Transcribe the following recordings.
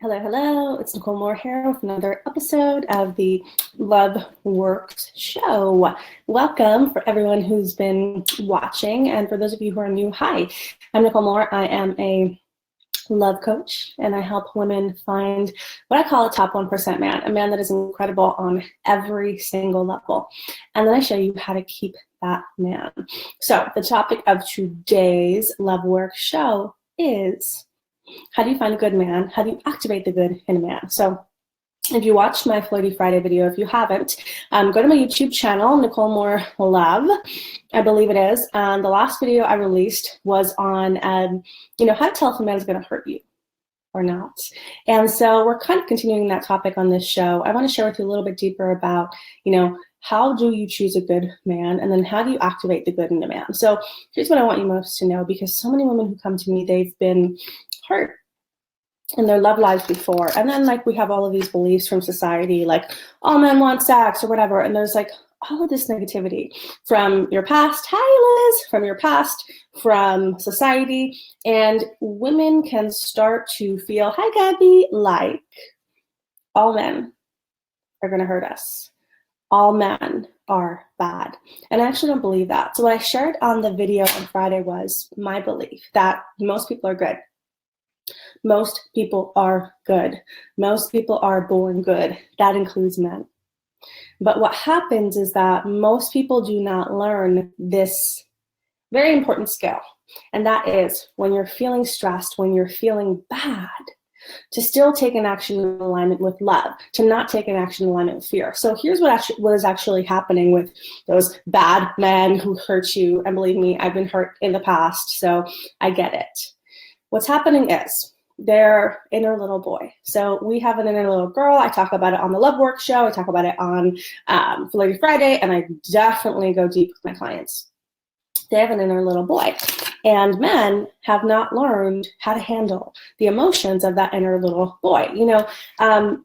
Hello, hello. It's Nicole Moore here with another episode of the Love Works Show. Welcome for everyone who's been watching, and for those of you who are new, hi. I'm Nicole Moore. I am a love coach, and I help women find what I call a top 1% man, a man that is incredible on every single level. And then I show you how to keep that man. So the topic of today's Love Works Show is, how do you find a good man? How do you activate the good in a man? So if you watched my Flirty Friday video, if you haven't, go to my YouTube channel, Nicole Moore Love, I believe it is. The last video I released was on, how to tell if a man's going to hurt you or not. And so we're kind of continuing that topic on this show. I want to share with you a little bit deeper about, how do you choose a good man, and then how do you activate the good in a man? So here's what I want you most to know, because so many women who come to me, they've been hurt in their love lives before, and then we have all of these beliefs from society, like all men want sex or whatever, and there's all of this negativity from your past, hi Liz, from your past, from society, and women can start to feel, hi Gabby, like all men are going to hurt us. All men are bad. And I actually don't believe that. So what I shared on the video on Friday was my belief that most people are good. Most people are good. Most people are born good. That includes men. But what happens is that most people do not learn this very important skill. And that is, when you're feeling stressed, when you're feeling bad, to still take an action in alignment with love, to not take an action in alignment with fear. So here's what is actually happening with those bad men who hurt you. And believe me, I've been hurt in the past, so I get it. What's happening is their inner little boy. So we have an inner little girl. I talk about it on the Love Work Show. I talk about it on Flirty Friday, and I definitely go deep with my clients. They have an inner little boy. And men have not learned how to handle the emotions of that inner little boy.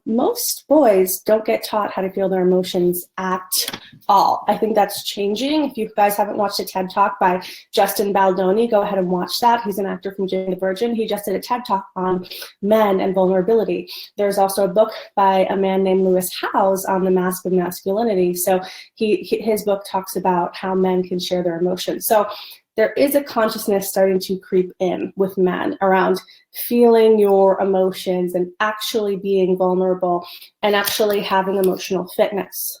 Most boys don't get taught how to feel their emotions at all. I think that's changing. If you guys haven't watched a TED Talk by Justin Baldoni, go ahead and watch that. He's an actor from Jane the Virgin. He just did a TED Talk on men and vulnerability. There's also a book by a man named Lewis Howes on the mask of masculinity. So his book talks about how men can share their emotions. So there is a consciousness starting to creep in with men around feeling your emotions and actually being vulnerable and actually having emotional fitness.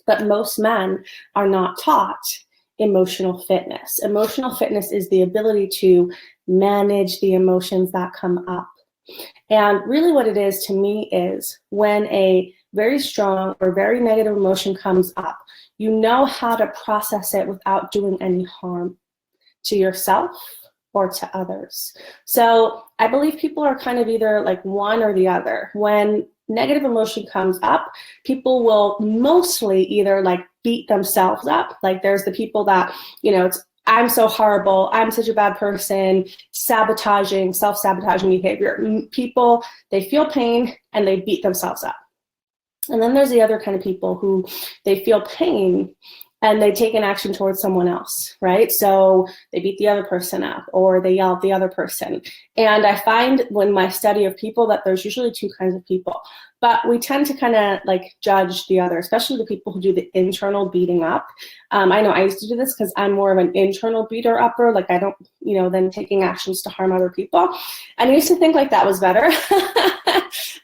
But most men are not taught emotional fitness. Emotional fitness is the ability to manage the emotions that come up. And really what it is to me is, when a very strong or very negative emotion comes up, you know how to process it without doing any harm to yourself or to others. So I believe people are kind of either one or the other. When negative emotion comes up, people will mostly either beat themselves up. There's the people that, it's, I'm so horrible, I'm such a bad person, sabotaging, self-sabotaging behavior. People, they feel pain and they beat themselves up. And then there's the other kind of people who they feel pain and they take an action towards someone else, right? So they beat the other person up, or they yell at the other person. And I find when my study of people that there's usually two kinds of people, but we tend to kind of judge the other, especially the people who do the internal beating up. I know I used to do this because I'm more of an internal beater upper, I don't, than taking actions to harm other people. And I used to think that was better.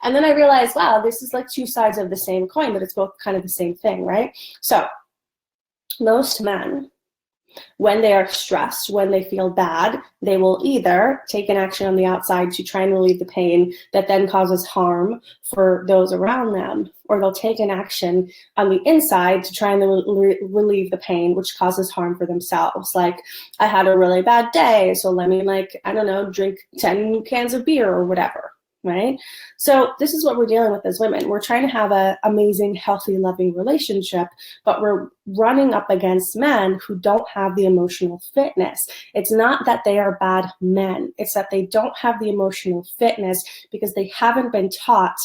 And then I realized, wow, this is two sides of the same coin, but it's both kind of the same thing, right? So most men, when they are stressed, when they feel bad, they will either take an action on the outside to try and relieve the pain that then causes harm for those around them, or they'll take an action on the inside to try and relieve the pain, which causes harm for themselves. I had a really bad day, so let me drink 10 cans of beer or whatever. Right? So this is what we're dealing with as women. We're trying to have an amazing, healthy, loving relationship, but we're running up against men who don't have the emotional fitness. It's not that they are bad men. It's that they don't have the emotional fitness because they haven't been taught,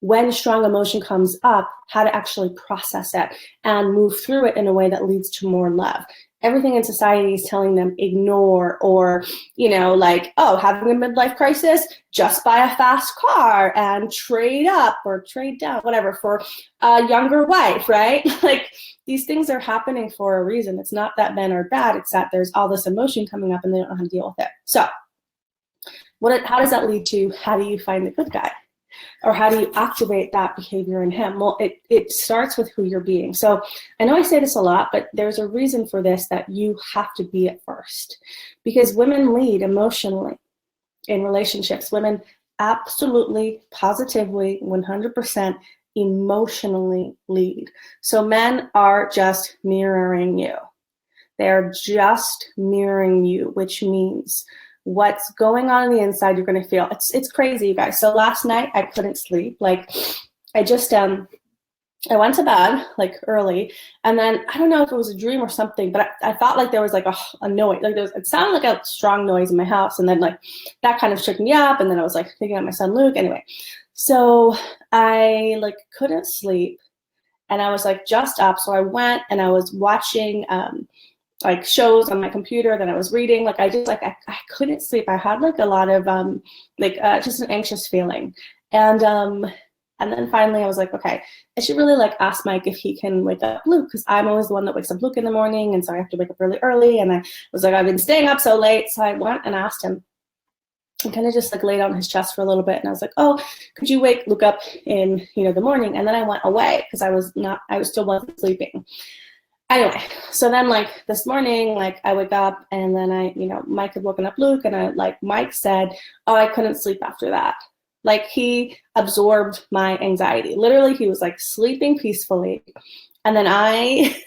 when strong emotion comes up, how to actually process it and move through it in a way that leads to more love. everything in society is telling them ignore, or, you know, like, oh, having a midlife crisis, just buy a fast car and trade up or trade down, whatever, for a younger wife, right? Like, these things are happening for a reason. It's not that men are bad, it's that there's all this emotion coming up and they don't know how to deal with it. So how does that lead to, how do you find the good guy? Or how do you activate that behavior in him? Well, it starts with who you're being. So I know I say this a lot, but there's a reason for this, that you have to be it first. Because women lead emotionally in relationships. Women absolutely, positively, 100% emotionally lead. So men are just mirroring you. They're just mirroring you, which means what's going on the inside, you're going to feel. It's crazy, you guys. So last night I couldn't sleep. Like, I just I went to bed like early, and then I don't know if it was a dream or something, but I thought like there was like a noise, like it sounded like a strong noise in my house, and then like that kind of shook me up, and then I was like thinking of my son Luke. Anyway, so I like couldn't sleep, and I was like just up. So I went and I was watching like shows on my computer, then I was reading. Like, I just like I couldn't sleep. I had like a lot of just an anxious feeling, and then finally I was like, okay, I should really like ask Mike if he can wake up Luke, because I'm always the one that wakes up Luke in the morning, and so I have to wake up really early. And I was like, I've been staying up so late, so I went and asked him. And kind of just like laid on his chest for a little bit, and I was like, oh, could you wake Luke up in, you know, the morning? And then I went away because I still wasn't sleeping. Anyway, so then like this morning, like I wake up, and then Mike had woken up Luke, and Mike said, oh, I couldn't sleep after that. Like, he absorbed my anxiety. Literally, he was like sleeping peacefully. And then I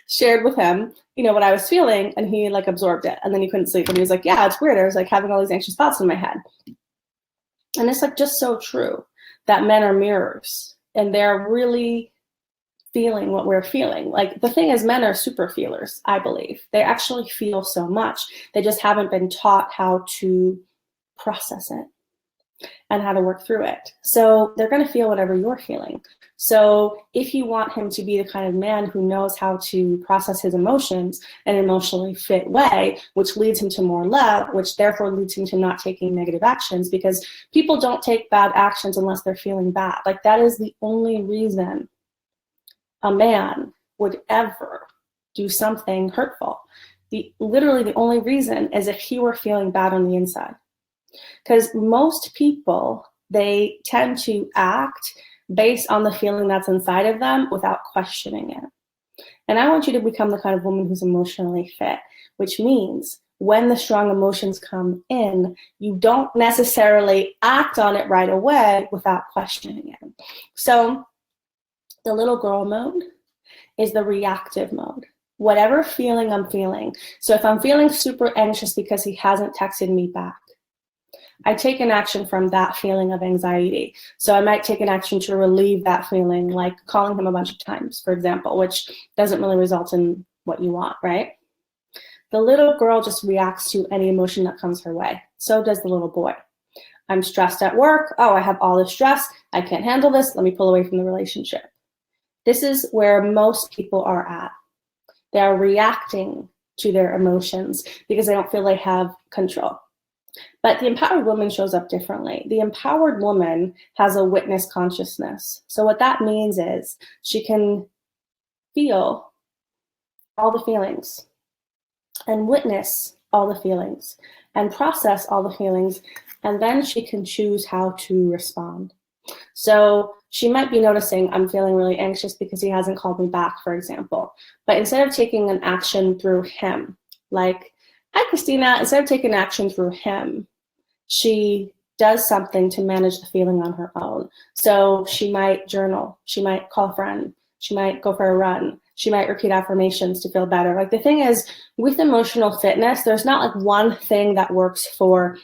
shared with him, you know, what I was feeling, and he like absorbed it, and then he couldn't sleep. And he was like, yeah, it's weird. I was like having all these anxious thoughts in my head. And it's like just so true that men are mirrors, and they're really feeling what we're feeling. Like, the thing is, men are super feelers, I believe. They actually feel so much. They just haven't been taught how to process it and how to work through it. So they're going to feel whatever you're feeling. So if you want him to be the kind of man who knows how to process his emotions in an emotionally fit way, which leads him to more love, which therefore leads him to not taking negative actions, because people don't take bad actions unless they're feeling bad. Like, that is the only reason a man would ever do something hurtful. Literally the only reason is if he were feeling bad on the inside. Because most people, they tend to act based on the feeling that's inside of them without questioning it. And I want you to become the kind of woman who's emotionally fit, which means when the strong emotions come in, you don't necessarily act on it right away without questioning it. So the little girl mode is the reactive mode. Whatever feeling I'm feeling. So if I'm feeling super anxious because he hasn't texted me back, I take an action from that feeling of anxiety. So I might take an action to relieve that feeling, like calling him a bunch of times, for example, which doesn't really result in what you want, right? The little girl just reacts to any emotion that comes her way. So does the little boy. I'm stressed at work. Oh, I have all this stress. I can't handle this. Let me pull away from the relationship. This is where most people are at. They are reacting to their emotions because they don't feel they have control. But the empowered woman shows up differently. The empowered woman has a witness consciousness. So what that means is she can feel all the feelings and witness all the feelings and process all the feelings, and then she can choose how to respond. So she might be noticing, I'm feeling really anxious because he hasn't called me back, for example. But instead of taking an action through him, like, hi, Christina, instead of taking action through him, she does something to manage the feeling on her own. So she might journal, she might call a friend, she might go for a run, she might repeat affirmations to feel better. Like, the thing is, with emotional fitness, there's not like one thing that works for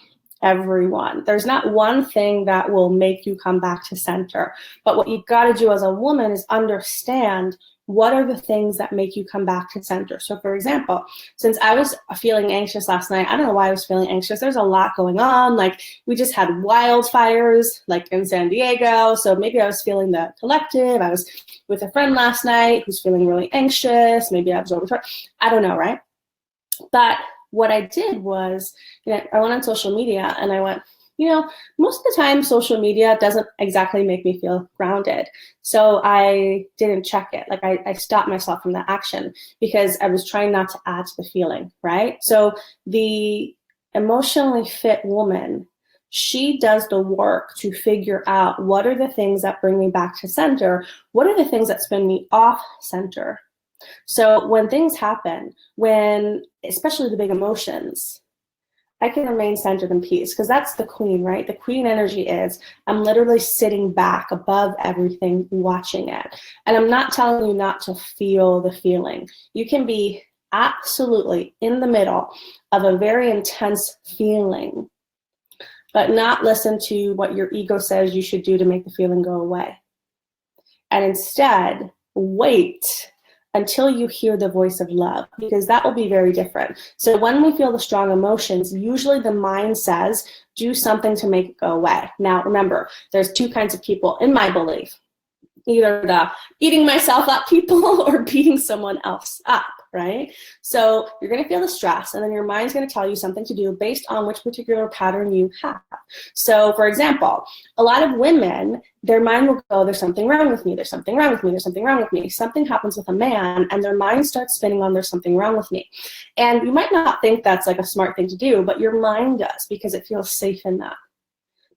everyone. There's not one thing that will make you come back to center. But what you've got to do as a woman is understand, what are the things that make you come back to center? So for example, since I was feeling anxious last night, I don't know why I was feeling anxious. There's a lot going on. Like, we just had wildfires like in San Diego. So maybe I was feeling the collective. I was with a friend last night who's feeling really anxious. Maybe I was overtired. I don't know, right? But what I did was, I went on social media and I went, most of the time social media doesn't exactly make me feel grounded. So I didn't check it. Like I stopped myself from that action because I was trying not to add to the feeling, right? So the emotionally fit woman, she does the work to figure out what are the things that bring me back to center, what are the things that spin me off center. So when things happen, especially the big emotions, I can remain centered in peace because that's the queen, right? The queen energy is I'm literally sitting back above everything, watching it. And I'm not telling you not to feel the feeling. You can be absolutely in the middle of a very intense feeling, but not listen to what your ego says you should do to make the feeling go away. And instead, wait until you hear the voice of love, because that will be very different. So when we feel the strong emotions, usually the mind says, do something to make it go away. Now, remember, there's two kinds of people in my belief, either the eating myself up people or beating someone else up, right? So you're gonna feel the stress and then your mind's gonna tell you something to do based on which particular pattern you have. So for example, a lot of women, their mind will go, there's something wrong with me, there's something wrong with me, there's something wrong with me. Something happens with a man and their mind starts spinning on there's something wrong with me. And you might not think that's like a smart thing to do, but your mind does because it feels safe in that.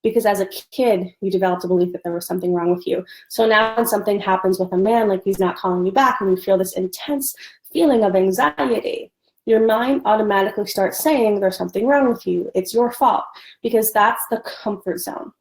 Because as a kid, you developed a belief that there was something wrong with you. So now when something happens with a man, like he's not calling you back, and you feel this intense feeling of anxiety, your mind automatically starts saying there's something wrong with you. It's your fault, because that's the comfort zone,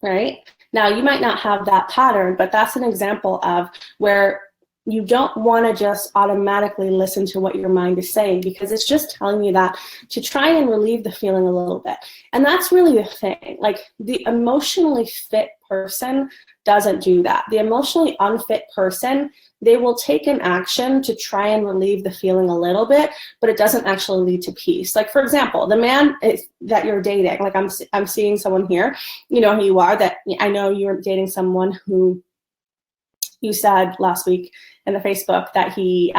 right? Now, you might not have that pattern, but that's an example of where you don't want to just automatically listen to what your mind is saying, because it's just telling you that to try and relieve the feeling a little bit. And that's really the thing. Like, the emotionally fit person doesn't do that. The emotionally unfit person, they will take an action to try and relieve the feeling a little bit, but it doesn't actually lead to peace. Like, for example, the man that you're dating, like I'm seeing someone here, you know who you are, that I know you're dating someone who you said last week in the Facebook that he,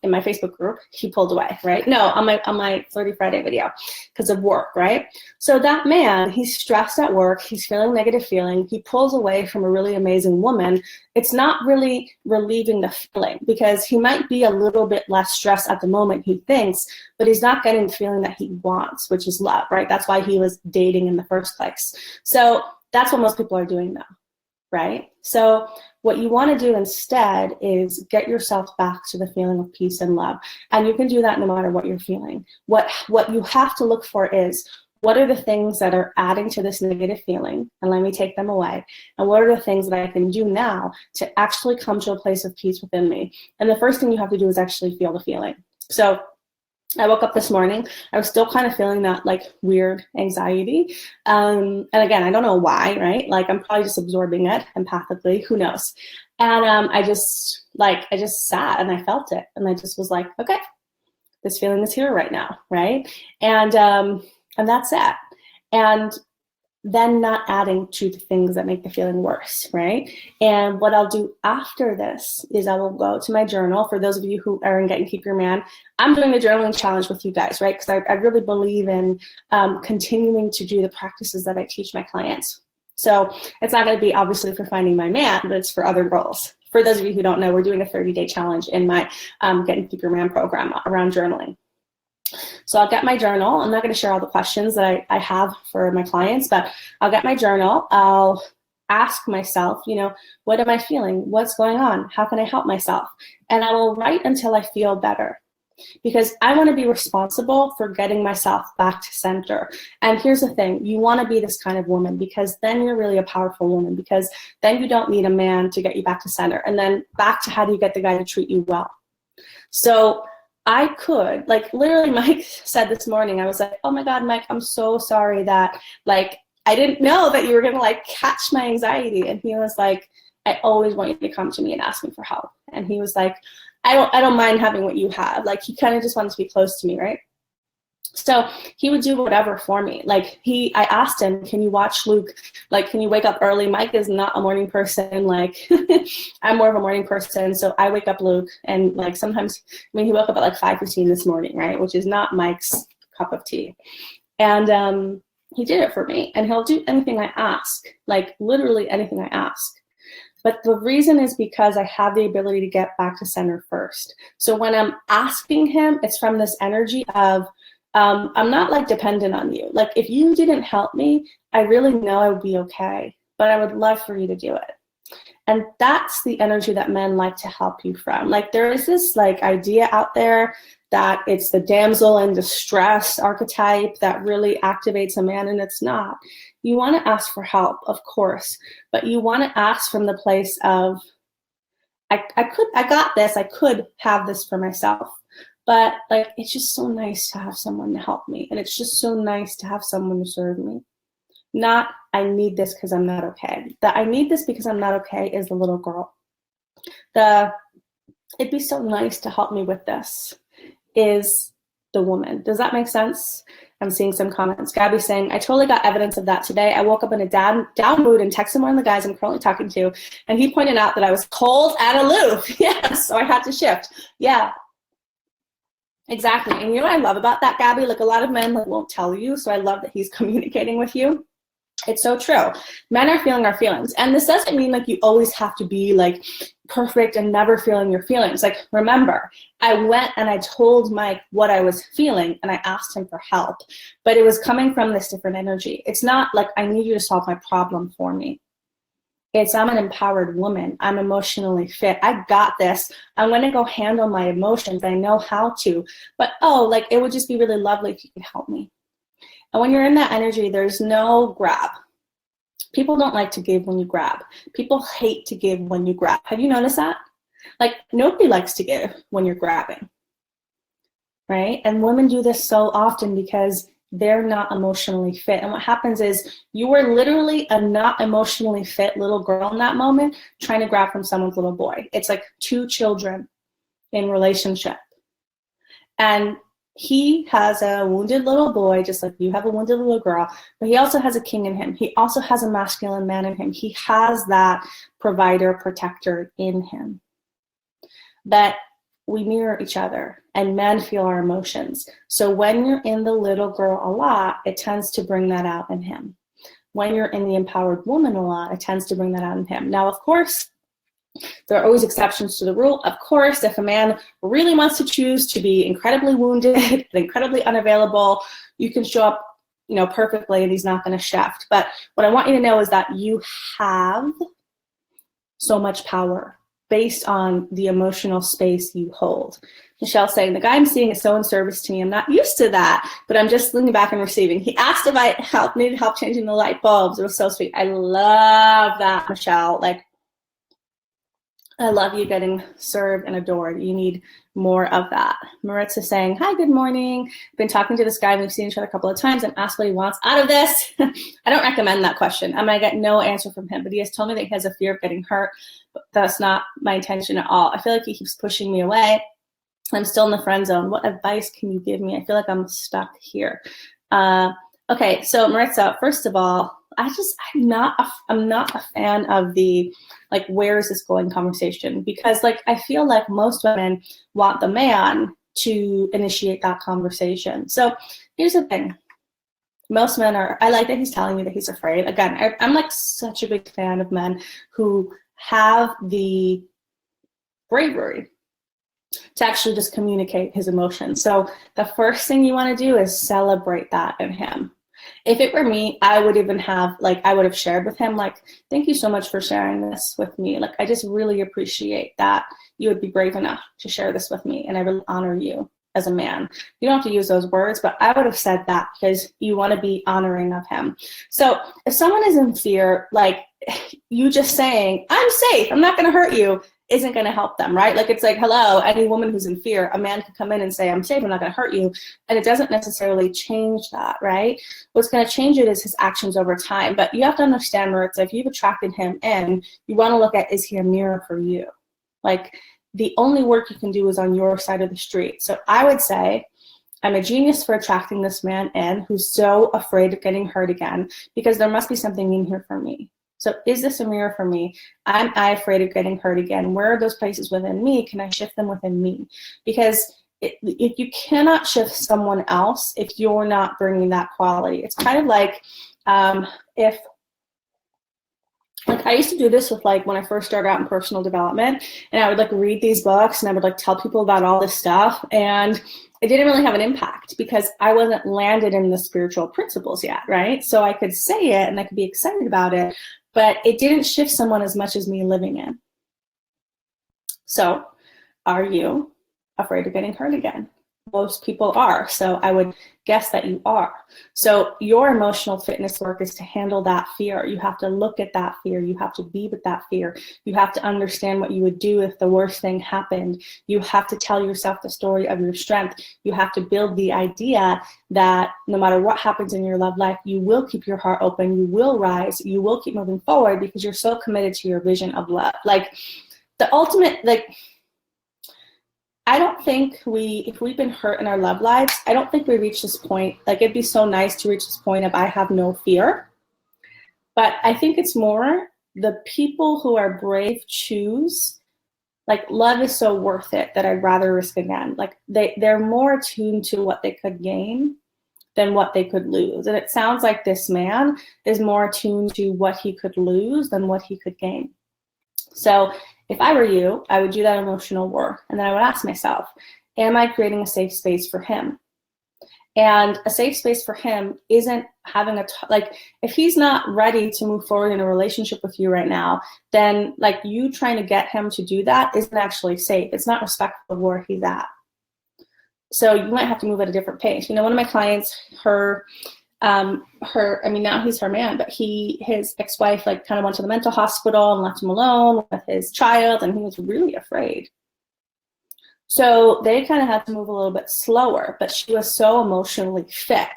in my Facebook group, he pulled away, right? No, on my Flirty Friday video because of work, right? So that man, he's stressed at work, he's feeling negative feeling, he pulls away from a really amazing woman. It's not really relieving the feeling, because he might be a little bit less stressed at the moment, he thinks, but he's not getting the feeling that he wants, which is love, right? That's why he was dating in the first place. So that's what most people are doing now, right? So what you want to do instead is get yourself back to the feeling of peace and love. And you can do that no matter what you're feeling. What you have to look for is, what are the things that are adding to this negative feeling? And let me take them away. And what are the things that I can do now to actually come to a place of peace within me? And the first thing you have to do is actually feel the feeling. So I woke up this morning, I was still kind of feeling that like weird anxiety. And again, I don't know why, right? Like, I'm probably just absorbing it empathically, who knows? And I just sat and I felt it. And I just was like, okay, this feeling is here right now, right? And that's it. And then not adding to the things that make the feeling worse, right? And what I'll do after this is I will go to my journal. For those of you who are in Get and Keep Your Man, I'm doing the journaling challenge with you guys, right? Because I really believe in continuing to do the practices that I teach my clients. So it's not going to be obviously for finding my man, but it's for other goals. For those of you who don't know, we're doing a 30-day challenge in my Get and Keep Your Man program around journaling. So I'll get my journal. I'm not going to share all the questions that I have for my clients, but I'll get my journal. I'll ask myself, what am I feeling? What's going on? How can I help myself? And I will write until I feel better, because I want to be responsible for getting myself back to center. And here's the thing, you want to be this kind of woman, because then you're really a powerful woman, because then you don't need a man to get you back to center. And then back to, how do you get the guy to treat you well? So I could, like, literally Mike said this morning, I was like, oh my God, Mike, I'm so sorry that, like, I didn't know that you were gonna like catch my anxiety. And he was like, I always want you to come to me and ask me for help. And he was like, I don't mind having what you have. Like, he kind of just wanted to be close to me, right? So he would do whatever for me. Like I asked him, can you watch Luke? Like, can you wake up early? Mike is not a morning person. Like I'm more of a morning person. So I wake up Luke, and like sometimes, I mean, he woke up at like 5:15 this morning, right? Which is not Mike's cup of tea. And he did it for me, and he'll do anything I ask, like literally anything I ask. But the reason is because I have the ability to get back to center first. So when I'm asking him, it's from this energy of, I'm not like dependent on you. Like if you didn't help me, I really know I would be okay, but I would love for you to do it. And that's the energy that men like to help you from. Like there is this like idea out there that it's the damsel in distress archetype that really activates a man, and it's not. You want to ask for help, of course, but you want to ask from the place of, I got this, I could have this for myself. But like, it's just so nice to have someone to help me. And it's just so nice to have someone to serve me. Not, I need this because I'm not okay. The I need this because I'm not okay is the little girl. It'd be so nice to help me with this is the woman. Does that make sense? I'm seeing some comments. Gabby saying, I totally got evidence of that today. I woke up in a down mood and texted one of the guys I'm currently talking to, and he pointed out that I was cold and aloof. Yes, so I had to shift. Yeah. Exactly. And you know what I love about that, Gabby? Like a lot of men like won't tell you, so I love that he's communicating with you. It's so true. Men are feeling our feelings. And this doesn't mean like you always have to be like perfect and never feeling your feelings. Like remember, I went and I told Mike what I was feeling and I asked him for help, but it was coming from this different energy. It's not like I need you to solve my problem for me. It's I'm an empowered woman. I'm emotionally fit. I got this. I'm going to go handle my emotions. I know how to. But, oh, like it would just be really lovely if you could help me. And when you're in that energy, there's no grab. People don't like to give when you grab. People hate to give when you grab. Have you noticed that? Like nobody likes to give when you're grabbing, right? And women do this so often because they're not emotionally fit. And what happens is you were literally a not emotionally fit little girl in that moment trying to grab from someone's little boy. It's like two children in relationship. And he has a wounded little boy, just like you have a wounded little girl, but he also has a king in him. He also has a masculine man in him. He has that provider, protector in him. That we mirror each other, and men feel our emotions. So when you're in the little girl a lot, it tends to bring that out in him. When you're in the empowered woman a lot, it tends to bring that out in him. Now, of course, there are always exceptions to the rule. Of course, if a man really wants to choose to be incredibly wounded and incredibly unavailable, you can show up, perfectly, and he's not going to shaft. But what I want you to know is that you have so much power based on the emotional space you hold. Michelle saying, the guy I'm seeing is so in service to me. I'm not used to that, but I'm just leaning back and receiving. He asked if I needed help changing the light bulbs. It was so sweet. I love that, Michelle. Like, I love you getting served and adored. You need more of that. Maritza saying, hi, good morning. Been talking to this guy. We've seen each other a couple of times and asked what he wants out of this. I don't recommend that question. I might get no answer from him, but he has told me that he has a fear of getting hurt. But that's not my intention at all. I feel like he keeps pushing me away. I'm still in the friend zone. What advice can you give me? I feel like I'm stuck here. Okay, so Maritza, first of all, I'm not a fan of the like where is this going conversation, because like I feel like most women want the man to initiate that conversation. So here's the thing. Most men are, I like that he's telling me that he's afraid. Again, I'm like such a big fan of men who have the bravery to actually just communicate his emotions. So the first thing you want to do is celebrate that in him. If it were me, I would even have, like, I would have shared with him, like, thank you so much for sharing this with me. Like, I just really appreciate that you would be brave enough to share this with me, and I really honor you as a man. You don't have to use those words, but I would have said that because you want to be honoring of him. So if someone is in fear, like, you just saying, I'm safe, I'm not going to hurt you, isn't going to help them, right? Like, it's like, hello, any woman who's in fear, a man could come in and say, I'm safe, I'm not going to hurt you. And it doesn't necessarily change that, right? What's going to change it is his actions over time. But you have to understand, Maritza, if you've attracted him in, you want to look at, is he a mirror for you? Like, the only work you can do is on your side of the street. So I would say, I'm a genius for attracting this man in who's so afraid of getting hurt again, because there must be something in here for me. So is this a mirror for me? Am I afraid of getting hurt again? Where are those places within me? Can I shift them within me? Because if you cannot shift someone else if you're not bringing that quality. It's kind of like if I used to do this with when I first started out in personal development, and I would read these books and I would tell people about all this stuff, and it didn't really have an impact because I wasn't landed in the spiritual principles yet, right? So I could say it and I could be excited about it, but it didn't shift someone as much as me living in. So are you afraid of getting hurt again? Most people are, so I would guess that you are. So your emotional fitness work is to handle that fear. You have to look at that fear. You have to be with that fear. You have to understand what you would do if the worst thing happened. You have to tell yourself the story of your strength. You have to build the idea that no matter what happens in your love life, you will keep your heart open, you will rise, you will keep moving forward because you're so committed to your vision of love. The ultimate, I don't think if we've been hurt in our love lives, I don't think we reach this point. It'd be so nice to reach this point of I have no fear. But I think it's more the people who are brave choose, love is so worth it that I'd rather risk again. They're more attuned to what they could gain than what they could lose. And it sounds like this man is more attuned to what he could lose than what he could gain. So if I were you, I would do that emotional work. And then I would ask myself, am I creating a safe space for him? And a safe space for him isn't having if he's not ready to move forward in a relationship with you right now, then you trying to get him to do that isn't actually safe. It's not respectful of where he's at. So you might have to move at a different pace. One of my clients, now he's her man, but his ex-wife kind of went to the mental hospital and left him alone with his child, and he was really afraid. So they kind of had to move a little bit slower, but she was so emotionally fit.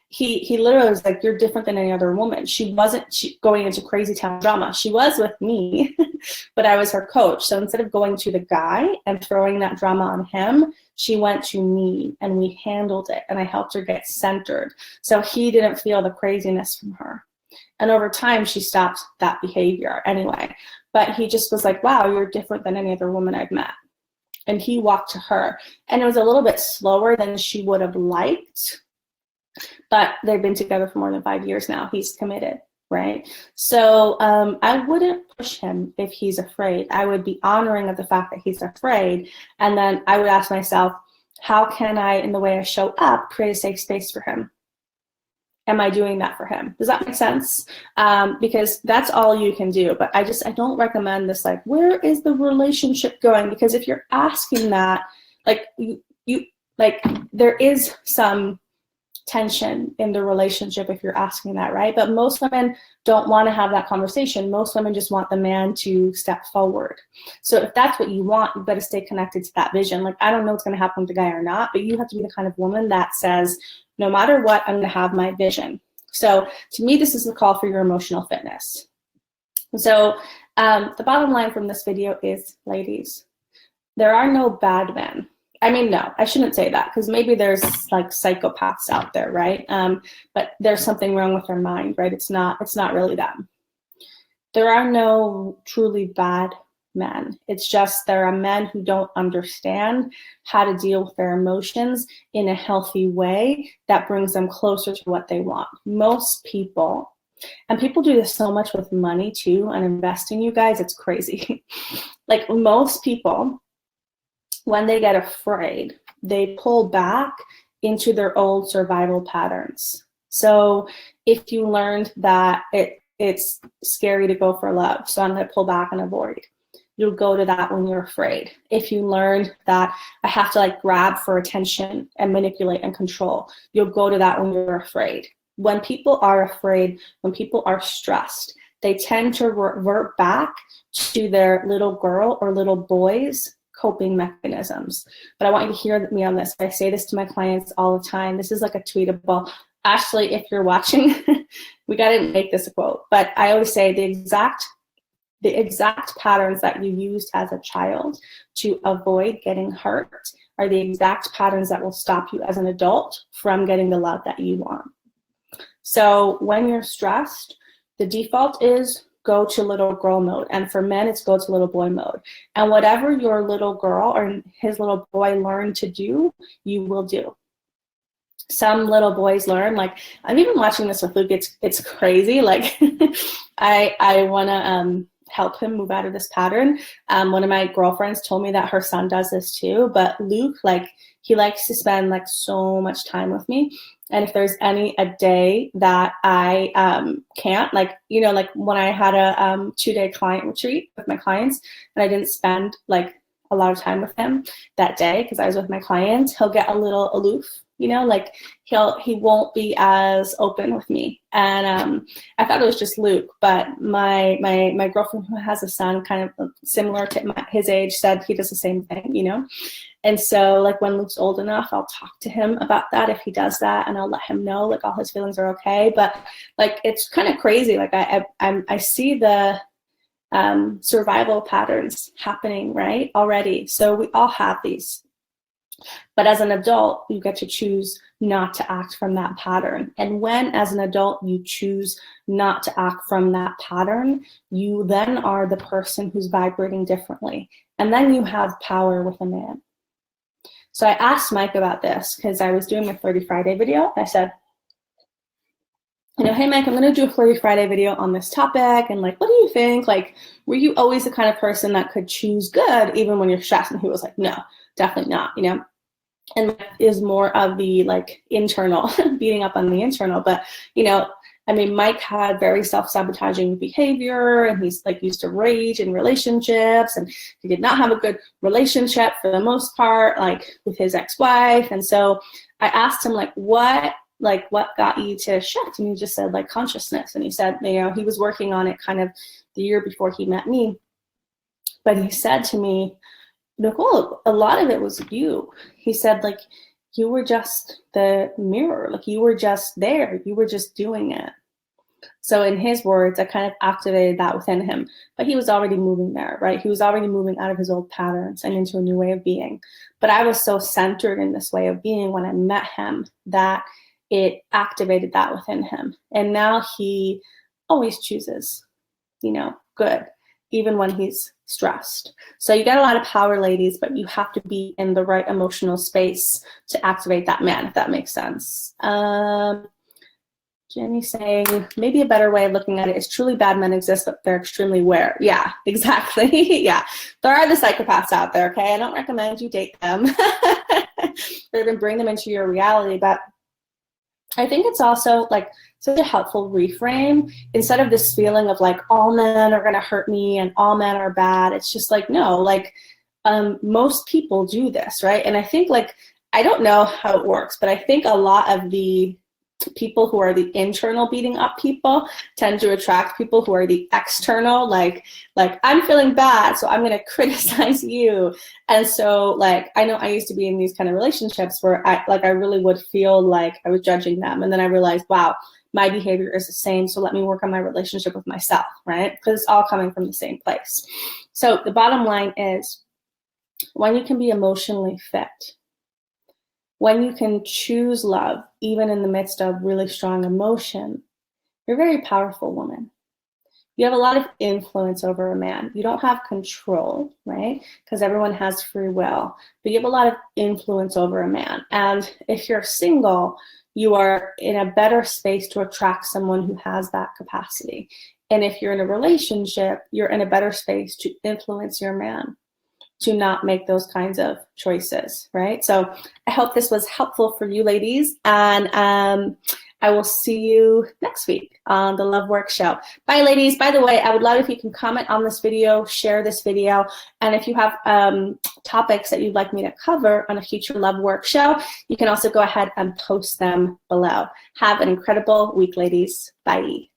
He literally was you're different than any other woman. She wasn't going into crazy town drama. She was with me, but I was her coach. So instead of going to the guy and throwing that drama on him, she went to me and we handled it and I helped her get centered. So he didn't feel the craziness from her. And over time, she stopped that behavior anyway. But he just was wow, you're different than any other woman I've met. And he walked to her. And it was a little bit slower than she would have liked. But they've been together for more than 5 years now. He's committed, right? So I wouldn't push him if he's afraid. I would be honoring of the fact that he's afraid. And then I would ask myself, how can I, in the way I show up, create a safe space for him? Am I doing that for him? Does that make sense? Because that's all you can do. But I don't recommend this, where is the relationship going? Because if you're asking that, there is some tension in the relationship if you're asking that, right? But most women don't want to have that conversation. Most women just want the man to step forward. So if that's what you want, you've got to stay connected to that vision. I don't know what's going to happen with the guy or not, but you have to be the kind of woman that says, no matter what, I'm going to have my vision. So to me, this is the call for your emotional fitness. So the bottom line from this video is, ladies, there are no bad men. No, I shouldn't say that because maybe there's psychopaths out there, right? But there's something wrong with their mind, right? It's not really them. There are no truly bad men. It's just there are men who don't understand how to deal with their emotions in a healthy way that brings them closer to what they want. Most people, and people do this so much with money too and investing, you guys, it's crazy. Most people, when they get afraid, they pull back into their old survival patterns. So if you learned that it's scary to go for love, so I'm going to pull back and avoid, you'll go to that when you're afraid. If you learned that I have to grab for attention and manipulate and control, you'll go to that when you're afraid. When people are afraid, when people are stressed, they tend to revert back to their little girl or little boy's coping mechanisms. But I want you to hear me on this. I say this to my clients all the time. This is a tweetable. Ashley, if you're watching, we got to make this a quote. But I always say the exact patterns that you used as a child to avoid getting hurt are the exact patterns that will stop you as an adult from getting the love that you want. So when you're stressed, the default is go to little girl mode. And for men, it's go to little boy mode. And whatever your little girl or his little boy learned to do, you will do. Some little boys learn, like, I'm even watching this with Luke, it's crazy. Like, I want to help him move out of this pattern. One of my girlfriends told me that her son does this too, but Luke, like, he likes to spend like so much time with me. And if there's a day that I can't, like, you know, like when I had a 2-day client retreat with my clients and I didn't spend like a lot of time with him that day because I was with my clients, he'll get a little aloof, you know, like he won't be as open with me. And I thought it was just Luke, but my girlfriend who has a son kind of similar to his age said he does the same thing, you know. And so, like, when Luke's old enough, I'll talk to him about that if he does that, and I'll let him know, like, all his feelings are okay. But, like, it's kind of crazy. Like, I see the survival patterns happening, right, already. So we all have these. But as an adult, you get to choose not to act from that pattern. And when, as an adult, you choose not to act from that pattern, you then are the person who's vibrating differently. And then you have power with a man. So I asked Mike about this because I was doing my Flirty Friday video. I said, you know, hey, Mike, I'm going to do a Flirty Friday video on this topic. And like, what do you think? Like, were you always the kind of person that could choose good even when you're stressed? And he was like, no, definitely not, you know. And that is more of the like internal, beating up on the internal. But, you know, I mean, Mike had very self-sabotaging behavior, and he's like used to rage in relationships, and he did not have a good relationship for the most part, like with his ex-wife. And so I asked him, like, what got you to shift? And he just said, like, consciousness. And he said, you know, he was working on it kind of the year before he met me. But he said to me, Nicole, a lot of it was you. He said, like, you were just the mirror, like you were just there, you were just doing it. So in his words, I kind of activated that within him, but he was already moving there, right? He was already moving out of his old patterns and into a new way of being. But I was so centered in this way of being when I met him that it activated that within him. And now he always chooses, you know, good, even when he's stressed. So you get a lot of power, ladies, but you have to be in the right emotional space to activate that man, if that makes sense. Jenny saying, maybe a better way of looking at it is truly bad men exist, but they're extremely rare. Yeah, exactly. Yeah, there are the psychopaths out there, okay? I don't recommend you date them or even bring them into your reality, but I think it's also like such a helpful reframe. Instead of this feeling of like all men are gonna hurt me and all men are bad, it's just like, no, like most people do this, right? And I think, like, I don't know how it works, but I think a lot of the people who are the internal beating up people tend to attract people who are the external, like I'm feeling bad, so I'm gonna criticize you. And so, like, I know I used to be in these kind of relationships where I really would feel like I was judging them, and then I realized, wow, my behavior is the same, so let me work on my relationship with myself, right? Because it's all coming from the same place. So the bottom line is, when you can be emotionally fit, when you can choose love, even in the midst of really strong emotion, you're a very powerful woman. You have a lot of influence over a man. You don't have control, right? Because everyone has free will, but you have a lot of influence over a man. And if you're single, you are in a better space to attract someone who has that capacity. And if you're in a relationship, you're in a better space to influence your man to not make those kinds of choices, right? So I hope this was helpful for you ladies, and I will see you next week on the Love Work Show. Bye, ladies. By the way, I would love if you can comment on this video, share this video, and if you have topics that you'd like me to cover on a future Love Work Show, you can also go ahead and post them below. Have an incredible week, ladies. Bye.